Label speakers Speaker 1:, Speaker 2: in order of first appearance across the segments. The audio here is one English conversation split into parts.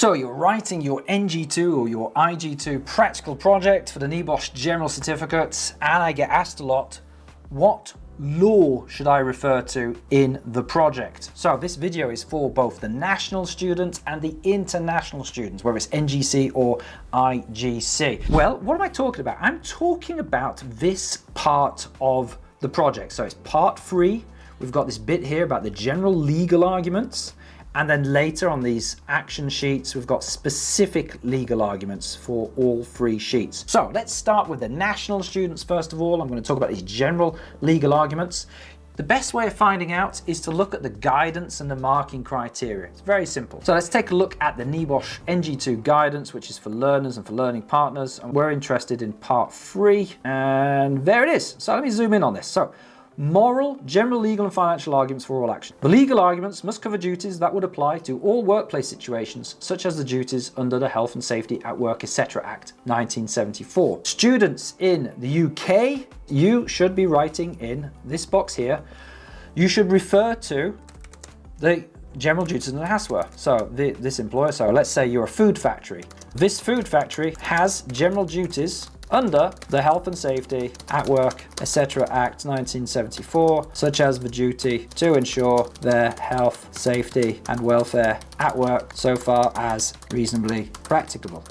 Speaker 1: So you're writing your NG2 or your IG2 Practical Project for the NEBOSH General Certificate, and I get asked a lot, what law should I refer to in the project? So this video is for both the national students and the international students, whether it's NGC or IGC. Well, what am I talking about? I'm talking about this part of the project. So it's part 3. We've got this bit here about the general legal arguments. And then later on these action sheets, we've got specific legal arguments for all 3 sheets. So let's start with the national students first of all. I'm going to talk about these general legal arguments. The best way of finding out is to look at the guidance and the marking criteria. It's very simple. So let's take a look at the NEBOSH NG2 guidance, which is for learners and for learning partners. And we're interested in part 3. And there it is. So let me zoom in on this. So moral, general legal and financial arguments for all action. The legal arguments must cover duties that would apply to all workplace situations, such as the duties under the Health and Safety at Work, etc. Act 1974. Students in the UK, you should be writing in this box here, you should refer to the general duties under the HASWA. So this employer, so let's say you're a food factory. This food factory has general duties under the Health and Safety at Work, etc. Act 1974, such as the duty to ensure their health, safety and welfare at work so far as reasonably practicable.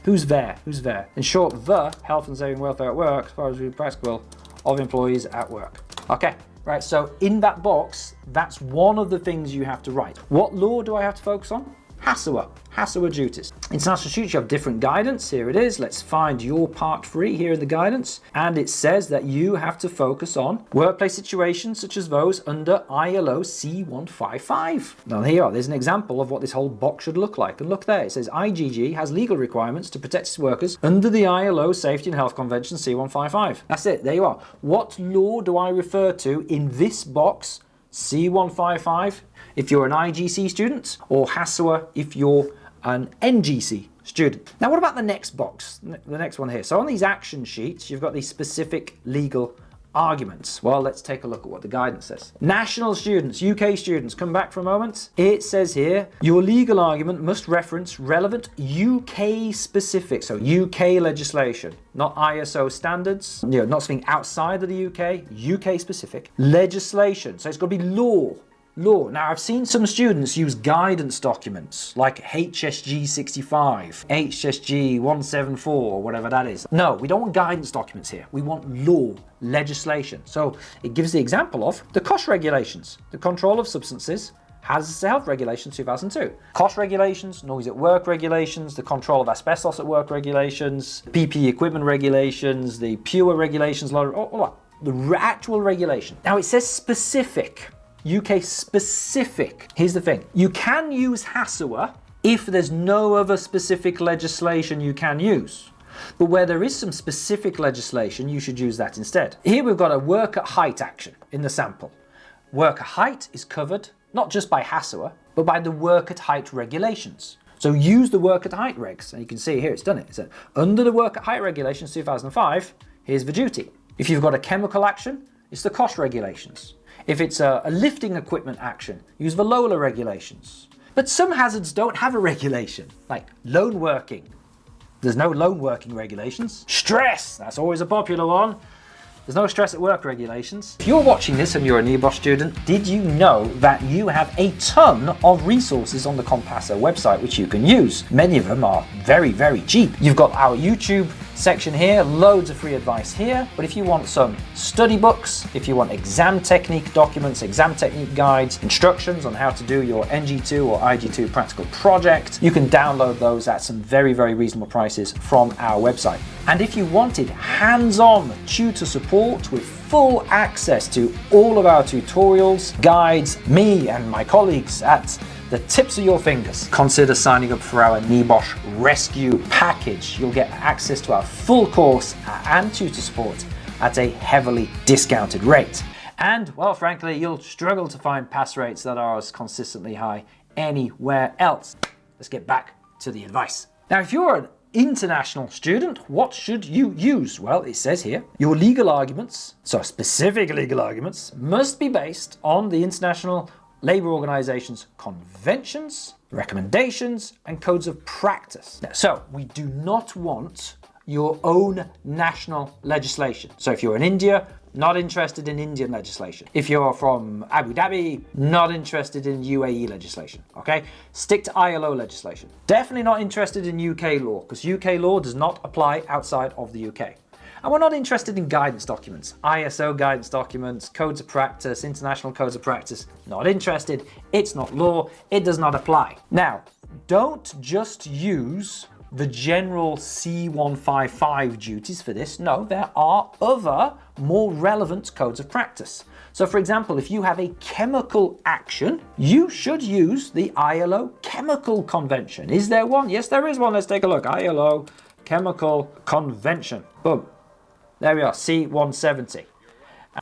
Speaker 1: Who's there? Who's there? In short, the health and safety and welfare at work as far as reasonably practicable of employees at work. Okay, right, so in that box, that's one of the things you have to write. What law do I have to focus on? HASWA duties. International students, you have different guidance. Here it is. Let's find your part 3 here in the guidance. And it says that you have to focus on workplace situations such as those under ILO C155. Now here you are. There's an example of what this whole box should look like. And look there. It says IGG has legal requirements to protect its workers under the ILO Safety and Health Convention C155. That's it. There you are. What law do I refer to in this box? C155 if you're an IGC student, or HASWA if you're an NGC student. Now what about the next box, the next one here? So on these action sheets, you've got these specific legal arguments. Well, let's take a look at what the guidance says. National students, UK students, come back for a moment. It says here, your legal argument must reference relevant UK specific, so UK legislation, not ISO standards, not something outside of the UK specific legislation. So it's got to be law. Now, I've seen some students use guidance documents like HSG 65, HSG 174, whatever that is. No, we don't want guidance documents here. We want law, legislation. So it gives the example of the COSH regulations, the Control of Substances, Hazardous Health Regulations 2002. COSH regulations, Noise at Work regulations, the Control of Asbestos at Work regulations, PPE equipment regulations, the PUA regulations, the actual regulation. Now it says specific. UK specific. Here's the thing. You can use HASWA if there's no other specific legislation you can use. But where there is some specific legislation, you should use that instead. Here we've got a work at height action in the sample. Work at height is covered not just by HASWA, but by the work at height regulations. So use the work at height regs, and you can see here it's done it. It's under the work at height regulations 2005, here's the duty. If you've got a chemical action, it's the COSH regulations. If it's a lifting equipment action, use the LOLA regulations. But some hazards don't have a regulation, like lone working. There's no lone working regulations. Stress, that's always a popular one. There's no stress at work regulations. If you're watching this and you're a NEBOSH student, did you know that you have a ton of resources on the Compassa website which you can use? Many of them are very, very cheap. You've got our YouTube section here, loads of free advice here. But if you want some study books, if you want exam technique documents, exam technique guides, instructions on how to do your NG2 or IG2 practical project, you can download those at some very, very reasonable prices from our website. And if you wanted hands-on tutor support with full access to all of our tutorials, guides, me and my colleagues at the tips of your fingers, consider signing up for our NEBOSH Rescue package. You'll get access to our full course and tutor support at a heavily discounted rate. And, well, frankly, you'll struggle to find pass rates that are as consistently high anywhere else. Let's get back to the advice. Now, if you're an international student, what should you use? Well, it says here, your legal arguments, so specific legal arguments, must be based on the international labour organisations' conventions, recommendations and codes of practice. So we do not want your own national legislation. So if you're in India, not interested in Indian legislation. If you're from Abu Dhabi, not interested in UAE legislation, okay? Stick to ILO legislation. Definitely not interested in UK law, because UK law does not apply outside of the UK. And we're not interested in guidance documents, ISO guidance documents, codes of practice, international codes of practice. Not interested, it's not law, it does not apply. Now, don't just use the general C155 duties for this. No, there are other more relevant codes of practice. So for example, if you have a chemical action, you should use the ILO Chemical Convention. Is there one? Yes, there is one. Let's take a look. ILO Chemical Convention. Boom. There we are, C170.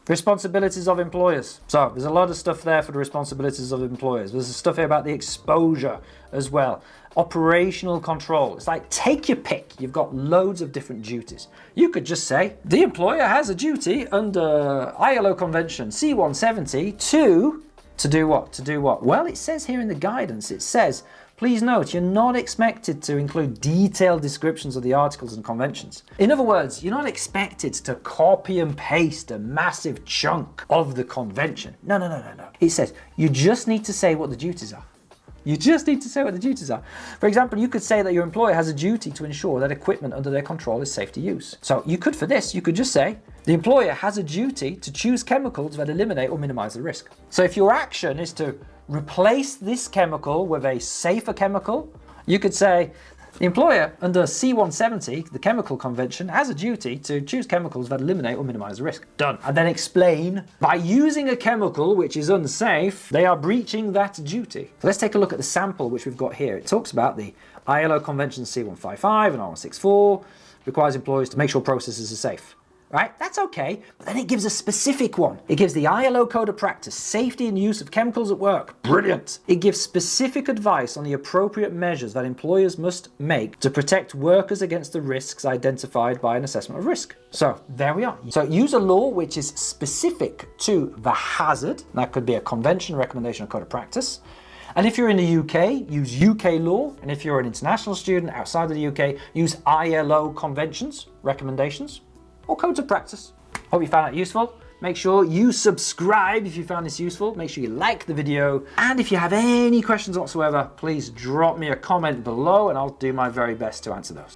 Speaker 1: Responsibilities of employers. So there's a lot of stuff there for the responsibilities of employers. There's stuff here about the exposure as well. Operational control. It's like, take your pick. You've got loads of different duties. You could just say, the employer has a duty under ILO Convention C170 to do what? To do what? Well, it says here in the guidance, it says, please note, you're not expected to include detailed descriptions of the articles and conventions. In other words, you're not expected to copy and paste a massive chunk of the convention. No. It says, you just need to say what the duties are. You just need to say what the duties are. For example, you could say that your employer has a duty to ensure that equipment under their control is safe to use. So you could, for this, you could just say, the employer has a duty to choose chemicals that eliminate or minimize the risk. So if your action is to replace this chemical with a safer chemical, you could say, the employer under C170, the Chemical Convention, has a duty to choose chemicals that eliminate or minimize the risk. Done. And then explain, by using a chemical which is unsafe, they are breaching that duty. So let's take a look at the sample which we've got here. It talks about the ILO Convention C155 and R164, requires employers to make sure processes are safe. Right? That's okay, but then it gives a specific one. It gives the ILO Code of Practice, safety and use of chemicals at work. Brilliant. It gives specific advice on the appropriate measures that employers must make to protect workers against the risks identified by an assessment of risk. So there we are. So use a law which is specific to the hazard. That could be a convention, recommendation, or code of practice. And if you're in the UK, use UK law. And if you're an international student outside of the UK, use ILO conventions, recommendations, or codes of practice. Hope you found that useful. Make sure you subscribe if you found this useful. Make sure you like the video. And if you have any questions whatsoever, please drop me a comment below and I'll do my very best to answer those.